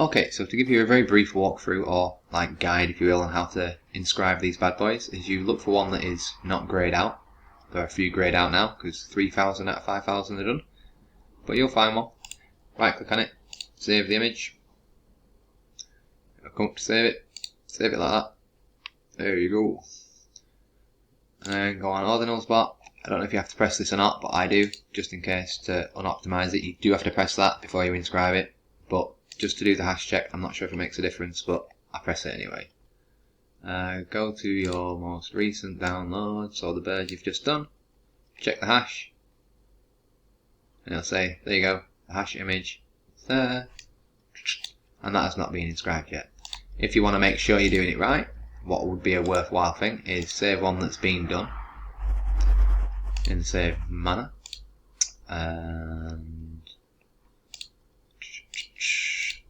Okay, so to give you a very brief walkthrough, or like guide if you will, on how to inscribe these bad boys, is you look for one that is not greyed out. There are a few greyed out now, because 3,000 out of 5,000 are done. But you'll find one. Right click on it, save the image. Come up to save it like that. There you go. And then go on ordinal spot. I don't know if you have to press this or not, but I do, just in case to unoptimize it. You do have to press that before you inscribe it, but just to do the hash check, I'm not sure if it makes a difference, but I press it anyway. Go to your most recent download, so the bird you've just done, check the hash, and it'll say, there you go, the hash image is there, and that has not been inscribed yet. If you want to make sure you're doing it right, what would be a worthwhile thing is save one that's been done in the same manner, and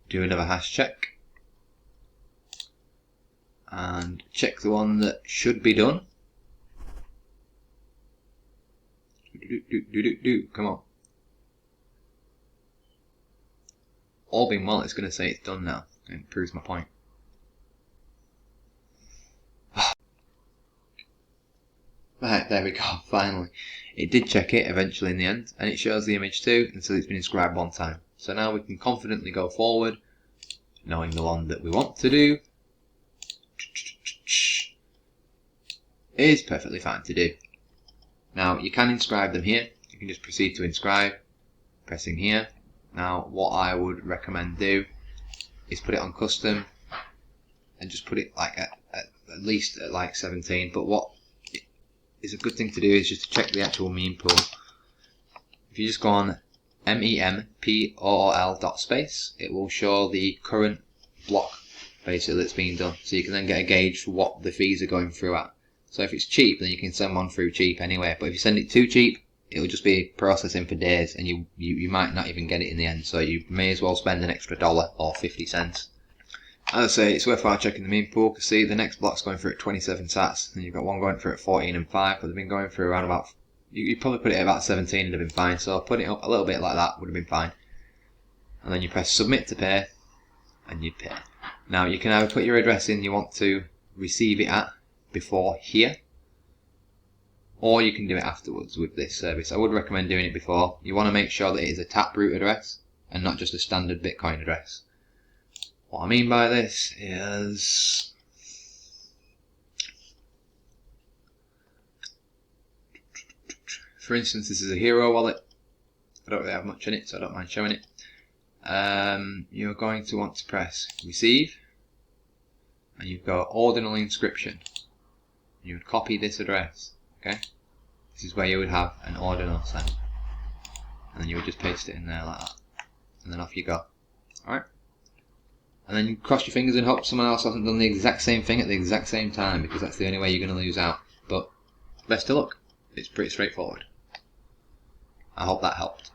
do another hash check, and check the one that should be done. Come on. All being well, it's going to say it's done now, and it proves my point. Right, there we go, finally. It did check it eventually in the end, and it shows the image too, and so it's been inscribed one time. So now we can confidently go forward, knowing the one that we want to do is perfectly fine to do. Now you can inscribe them here. You can just proceed to inscribe, pressing here. Now what I would recommend do is put it on custom and just put it like at least at like 17. But what is a good thing to do is just to check the actual meme pool. If you just go on mempool.space, it will show the current block basically that's being done, so you can then get a gauge for what the fees are going through at. So if it's cheap, then you can send one through cheap anyway, but if you send it too cheap, it'll just be processing for days, and you might not even get it in the end, so you may as well spend an extra $1 or 50 cents. As I say, it's worthwhile checking the meme pool, because see, the next block's going through at 27 sats, and you've got one going through at 14 and 5, but they've been going through around about, you probably put it at about 17 and have been fine, so putting it up a little bit like that would have been fine. And then you press submit to pay, and you pay. Now you can either put your address in you want to receive it at before here, or you can do it afterwards with this service. I would recommend doing it before. You want to make sure that it is a Taproot address and not just a standard Bitcoin address. What I mean by this is, for instance, this is a Hero wallet. I don't really have much in it, so I don't mind showing it. You're going to want to press receive, and you've got ordinal inscription. You would copy this address, okay? This is where you would have an ordinal sent, and then you would just paste it in there like that, and then off you go. Alright? And then you cross your fingers and hope someone else hasn't done the exact same thing at the exact same time, because that's the only way you're going to lose out. But best of luck. It's pretty straightforward. I hope that helped.